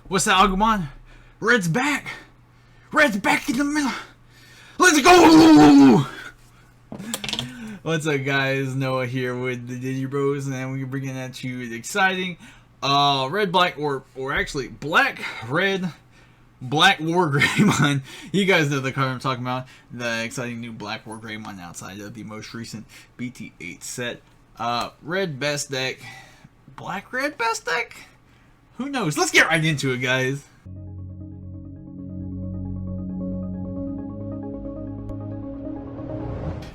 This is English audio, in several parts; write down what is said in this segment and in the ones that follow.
What's that, Agumon? Red's back! Red's back in the middle! Let's go! What's up, guys? Noah here with the Digi Bros, and we're bringing at you the exciting red, black, or actually black, red, black BlackWargreymon. You guys know the card I'm talking about. The exciting new BlackWargreymon outside of the most recent BT8 set. Red best deck. Black red best deck? Who knows? Let's get right into it, guys.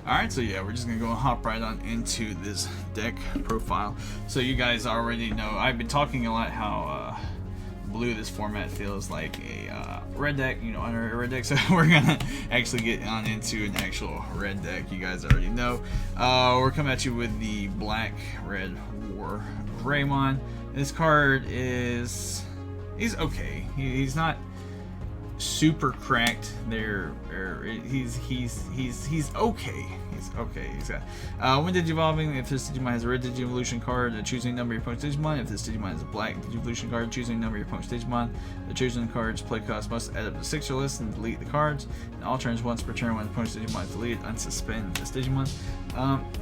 Alright, so yeah, we're just gonna go and hop right on into this deck profile. So you guys already know, I've been talking a lot how blue this format feels like a red deck, you know, under a red deck. So we're gonna actually get on into an actual red deck. You guys already know. We're coming at you with the black red BlackWargreymon. This card he's okay. He's not super cracked there. He's okay. He's okay. He's got when Digivolving, if this Digimon has a red Digivolution card, choosing number of your opponent's Digimon. If this Digimon has a black Digivolution card, choosing number of your opponent's Digimon. The chosen card's play cost must add up to 6 or less and delete the cards. And all turns once per turn when the opponent's Digimon is deleted, unsuspend this Digimon.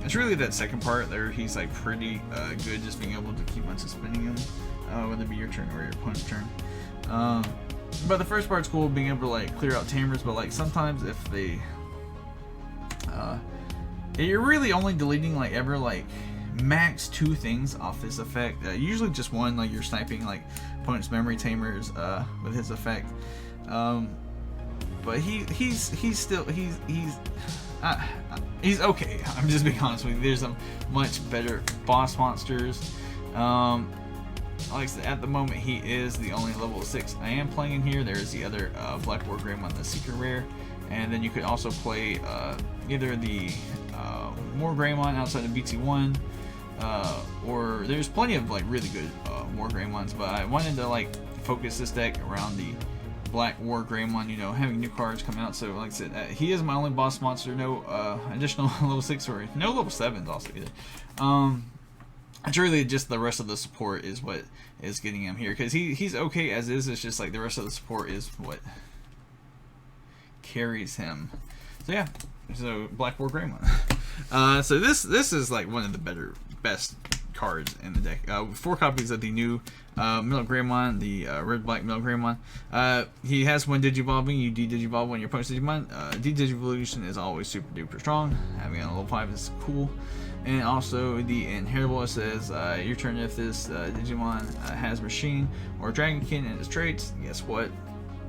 It's really that second part there. He's like pretty good, just being able to keep unsuspending him, whether it be your turn or your opponent's turn. But the first part's cool, being able to like clear out Tamers, but like sometimes if they you're really only deleting like ever like max 2 things off this effect. Usually just one, like you're sniping like opponent's memory Tamers with his effect. But he's still he's okay. I'm just being honest with you. There's some much better boss monsters. Like I said, at the moment he is the only level 6 I am playing in here. There's the other BlackWargreymon, the secret rare, and then you could also play either the warGreymon outside of BT1, or there's plenty of like really good warGreymons, but I wanted to like focus this deck around the BlackWargreymon, you know, having new cards come out. So like I said, he is my only boss monster. No additional level 6 or no level 7s also either. It's really just the rest of the support is what is getting him here, because he's okay as is. It's just like the rest of the support is what carries him. So yeah, so BlackWargreymon. So this is like one of the best cards in the deck. 4 copies of the new BlackWargreymon, the red black BlackWargreymon. He has one Digivolving. You de-Digivolve when your opponent's Digimon. De-Digivolution is always super duper strong. Having it on level 5 is cool. And also the inheritable says your turn if this Digimon has Machine or Dragonkin in its traits. Guess what?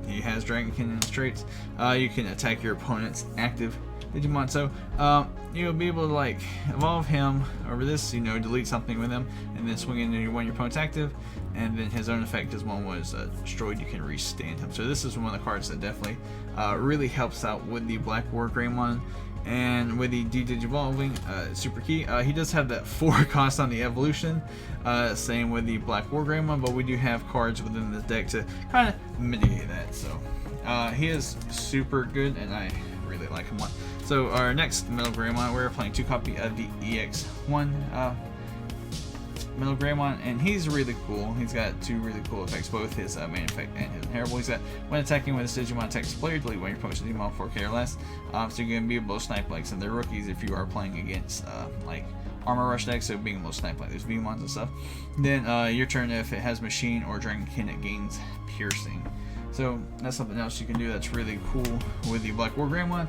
He has Dragonkin in its traits. You can attack your opponent's active Digimon. So you'll be able to like evolve him over this, you know, delete something with him, and then swing into one of your opponent's active, and then his own effect is one was destroyed, you can restand him. So this is one of the cards that definitely really helps out with the BlackWargreymon. And with the de-Digivolving, super key. He does have that 4 cost on the evolution, same with the BlackWargreymon, but we do have cards within this deck to kind of mitigate that. So he is super good, and I really like him. So our next BlackWargreymon, we're playing 2 copy of the EX1 BlackWargreymon, and he's really cool. He's got 2 really cool effects, both his main effect and his inheritable. He's got when attacking with this Digimon attacks player, delete when your opponent's Digimon 4K or less. So you're gonna be able to snipe like some of their rookies if you are playing against like armor rush decks, so being able to snipe like those Vmons and stuff. Then your turn, if it has Machine or Dragonkin, it gains piercing. So that's something else you can do that's really cool with the BlackWargreymon.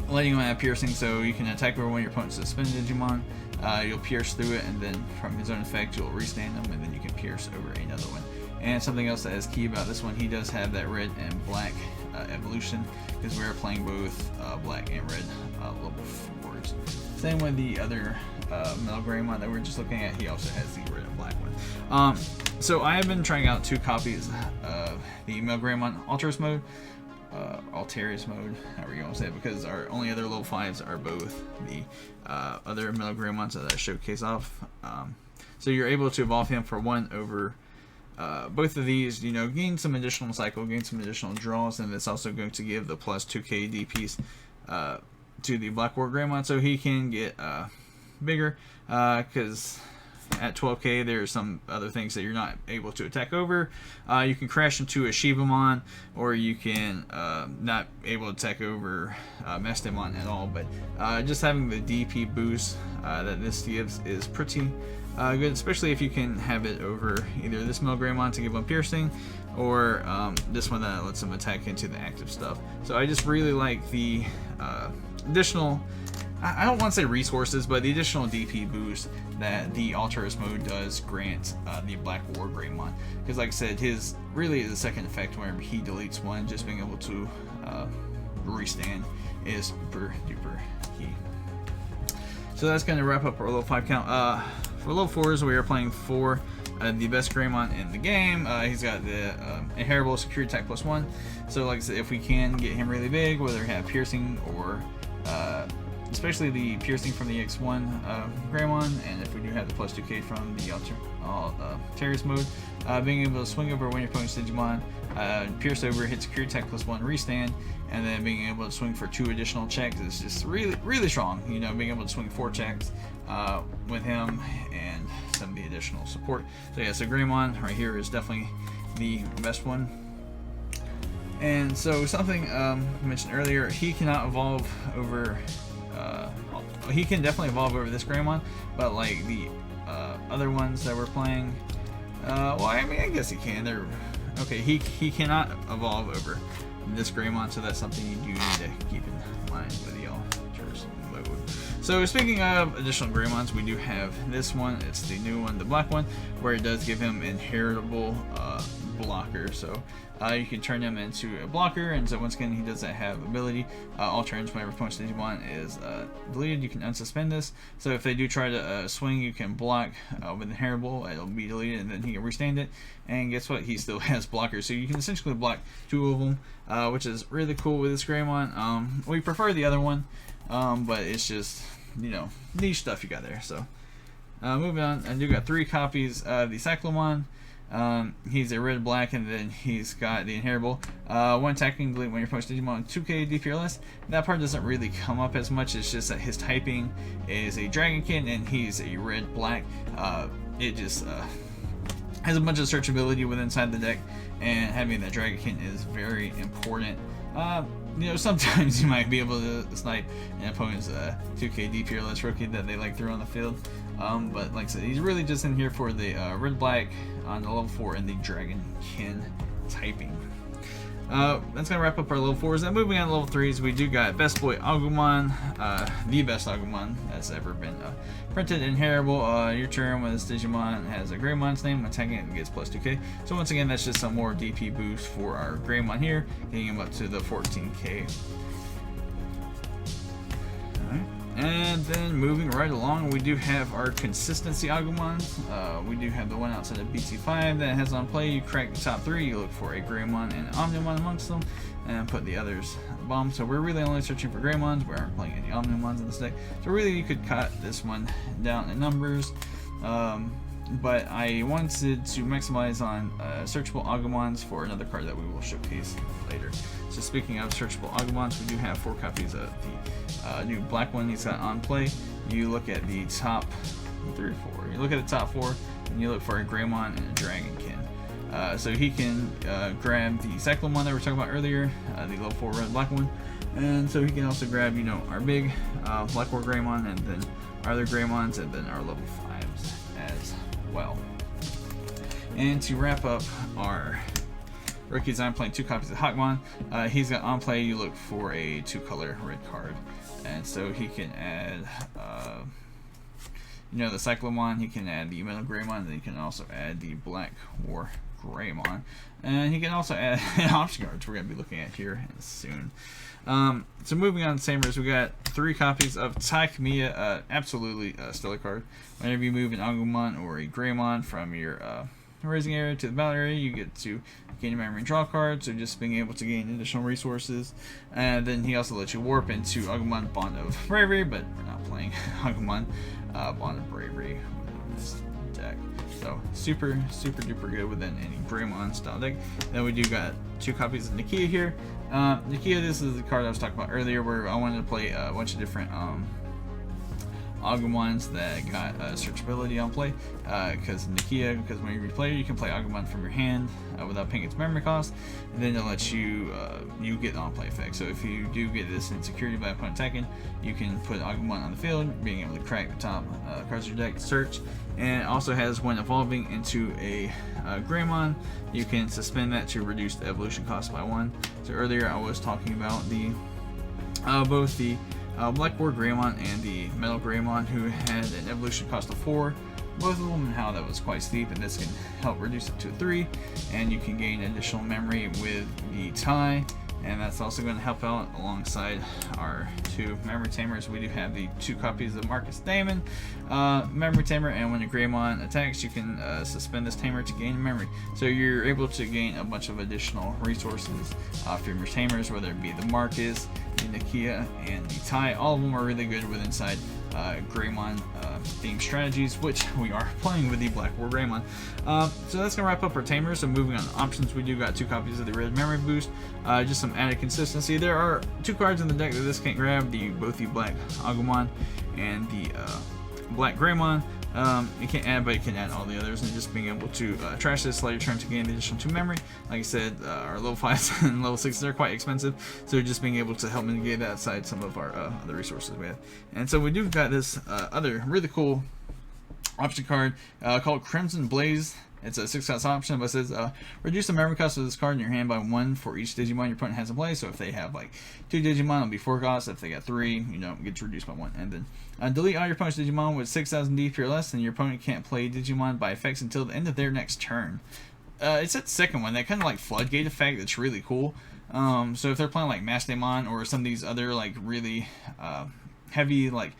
Letting him have piercing, so you can attack over when your opponent's suspended Digimon. You'll pierce through it, and then from his own effect you'll restand them, and then you can pierce over another one. And something else that is key about this one, he does have that red and black evolution, because we're playing both black and red level 4s. Same with the other BlackWargreymon that we're just looking at, he also has the red and black one. So I have been trying out 2 copies of the BlackWargreymon Alterous mode, Alterius mode, however you want to say it, because our only other level 5s are both the other BlackWargreymons that I showcase off. So you're able to evolve him for 1 over both of these, you know, gain some additional cycle, gain some additional draws, and it's also going to give the plus 2k DPs to the BlackWargreymon, so he can get bigger, because at 12k. There's some other things that you're not able to attack over. You can crash into a Shibamon, or you can not able to attack over Mastamon at all. But just having the DP boost that this gives is pretty good, especially if you can have it over either this Milgreymon to give them piercing, or this one that lets them attack into the active stuff. So I just really like the additional, I don't want to say resources, but the additional DP boost that the Alterous mode does grant the BlackWargreymon. Because like I said, his really the second effect whenever he deletes one, just being able to restand is super duper key. So that's going to wrap up our level 5 count. For level 4s, we are playing for the best Greymon in the game. He's got the inheritable security attack +1. So like I said, if we can get him really big, whether he have piercing or especially the piercing from the X1 Greymon, and if we do have the +2k from the Tamers mode, being able to swing over when your opponent's Digimon, pierce over, hit security attack +1, restand, and then being able to swing for 2 additional checks is just really strong. You know, being able to swing 4 checks with him and some of the additional support. So yeah, so Greymon right here is definitely the best one. And so something I mentioned earlier, he cannot evolve over. He can definitely evolve over this Greymon, but like the other ones that we're playing, well, I mean, I guess he can. They're okay. He cannot evolve over this Greymon, so that's something you do need to keep in mind with the Alterous mode. So speaking of additional Greymons, we do have this one. It's the new one, the black one, where it does give him inheritable blocker. So you can turn him into a blocker, and so once again, he doesn't have ability. All turns whenever opponent's Digimon is deleted, you can unsuspend this. So if they do try to swing, you can block with inheritable. It'll be deleted, and then he can restand it. And guess what? He still has blockers, so you can essentially block 2 of them, which is really cool with this Greymon. We prefer the other one, but it's just, you know, niche stuff you got there. So moving on, I do got 3 copies of the Cyclomon. He's a red black, and then he's got the inheritable. One attacking delete when you're opponent's Digimon 2k DP or less. That part doesn't really come up as much. It's just that his typing is a Dragonkin, and he's a red black. It just has a bunch of searchability within inside the deck, and having that Dragonkin is very important. You know, sometimes you might be able to snipe an opponent's 2k DP or less rookie that they like throw on the field. But like I said, he's really just in here for the red black on the level 4 and the Dragonkin typing. That's gonna wrap up our level 4s. Now moving on to level 3s, we do got Best Boy Agumon, the best Agumon that's ever been printed. Inheritable. Your turn when this Digimon has a Greymon's name, attacking it gets +2k. So once again, that's just some more DP boost for our Greymon here, getting him up to the 14k. Alright. And then moving right along, we do have our consistency Agumons. We do have the one outside of BT8 that has on play. You crack the top 3, you look for a Greymon and an Omnimon amongst them, and put the others bomb. So we're really only searching for Greymons. We aren't playing any Omnimons in this deck. So really, you could cut this one down in numbers. But I wanted to maximize on searchable Agumons for another card that we will showcase later. So speaking of searchable Agumons, we do have 4 copies of the new black one he's got on play. You look at the top 3 or 4. You look at the top 4, and you look for a Greymon and a Dragonkin. So he can grab the Cyclomon that we were talking about earlier, the level 4 red black one. And so he can also grab, you know, our big BlackWargreymon, and then our other Greymons, and then our level 5s as well. And to wrap up our rookies, I'm playing 2 copies of Hawkmon. He's got on play, you look for a 2-color red card, and so he can add you know, the Cyclomon, he can add the Milgreymon, and he can also add the BlackWargreymon, and he can also add option cards we're going to be looking at here soon. So moving on to Tamers, we got 3 copies of Taikamiya, absolutely stellar card. Whenever you move an Agumon or a Greymon from your raising area to the battle area, you get to gain a memory and draw card, so just being able to gain additional resources. And then he also lets you warp into Agumon Bond of Bravery, but we're not playing Agumon Bond of Bravery in this deck. So super duper good within any Greymon style deck. Then we do got 2 copies of Nakia here. Nakia, this is the card I was talking about earlier, where I wanted to play a bunch of different Agumons that got searchability on play, because when you replay, you can play Agumon from your hand without paying its memory cost, and then it lets you get on play effect. So if you do get this insecurity by opponent attacking, you can put Agumon on the field, being able to crack the top cards of your deck, search, and it also has, when evolving into a Greymon, you can suspend that to reduce the evolution cost by 1. So earlier I was talking about the both the BlackWargreymon and the BT8, who had an evolution cost of 4, both of them, and how that was quite steep, and this can help reduce it to 3, and you can gain additional memory with the tie, and that's also going to help out alongside our 2 memory tamers. We do have the 2 copies of Marcus Damon memory tamer, and when a Greymon attacks, you can suspend this tamer to gain memory. So you're able to gain a bunch of additional resources from your tamers, whether it be the Marcus, the Nakia, and the tie. All of them are really good with inside Greymon themed strategies, which we are playing with the BlackWargreymon. So that's gonna wrap up our tamers. So moving on to options, we do got 2 copies of the red memory boost, just some added consistency. There are 2 cards in the deck that this can't grab, both the Black Agumon and the Black Greymon. You can't add, but you can add all the others, and just being able to trash this, let your turn to gain the additional 2 memory. Like I said, our level 5s and level 6s are quite expensive, so just being able to help mitigate that aside some of our other resources we have. And so we do got this other really cool option card called Crimson Blaze. It's a 6-cost option, but it says reduce the memory cost of this card in your hand by 1 for each Digimon your opponent has in play. So if they have like 2 Digimon, it'll be 4 costs. If they got 3, it gets reduced by 1. And then delete all your opponent's Digimon with 6,000 DP or less, and your opponent can't play Digimon by effects until the end of their next turn. It's that second one, that kind of like floodgate effect that's really cool. So if they're playing like Mastamon or some of these other like really heavy like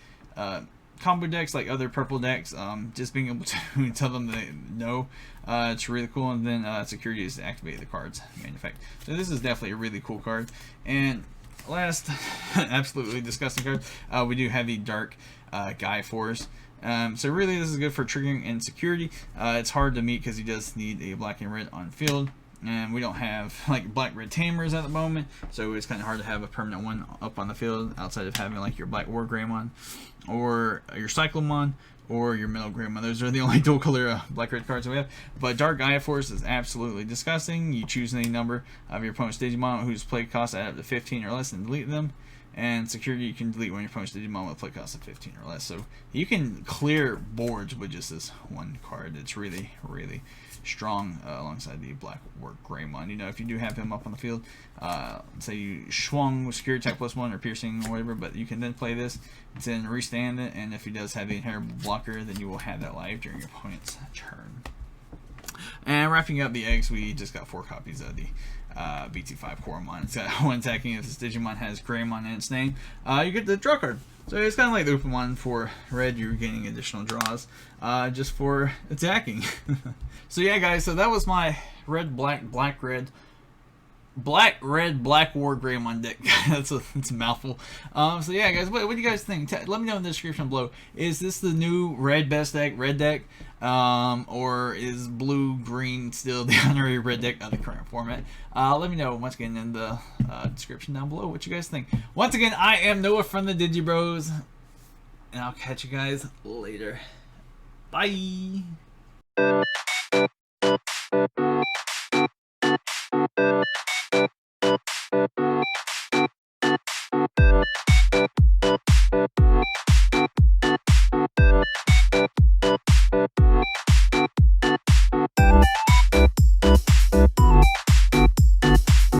combo decks, like other purple decks, just being able to tell them they know, it's really cool. And then security is to activate the cards main effect. So this is definitely a really cool card. And last absolutely disgusting card, we do have the Dark Guy Force. So really this is good for triggering and security. It's hard to meet because he does need a black and red on field, and we don't have like black red tamers at the moment, so it's kind of hard to have a permanent one up on the field outside of having like your BlackWargreymon or your Cyclomon or your BT8. Those are the only dual color black red cards we have. But Dark Gaia Force is absolutely disgusting. You choose any number of your opponent's Digimon whose play costs add up to 15 or less and delete them. And security, you can delete when your opponent's Digimon with play cost of 15 or less. So you can clear boards with just this one card. It's really, really strong alongside the BlackWargreymon. If you do have him up on the field, say you swung with security attack +1 or piercing or whatever, but you can then play this, then restand it, and if he does have the inherent blocker, then you will have that live during your opponent's turn. And wrapping up the eggs, we just got 4 copies of the BT5 Coromon. It's got 1 attacking. If this Digimon has Greymon in its name, you get the draw card. So it's kind of like the Upamon for red. You're getting additional draws just for attacking. So yeah, guys, so that was my red, black, red BlackWargreymon deck. It's a mouthful. So yeah, guys, what do you guys think? Let me know in the description below. Is this the new red deck, or is blue green still the honorary red deck of the current format? Let me know once again in the description down below what you guys think. Once again, I am Noah from the Digi Bros, and I'll catch you guys later. Bye.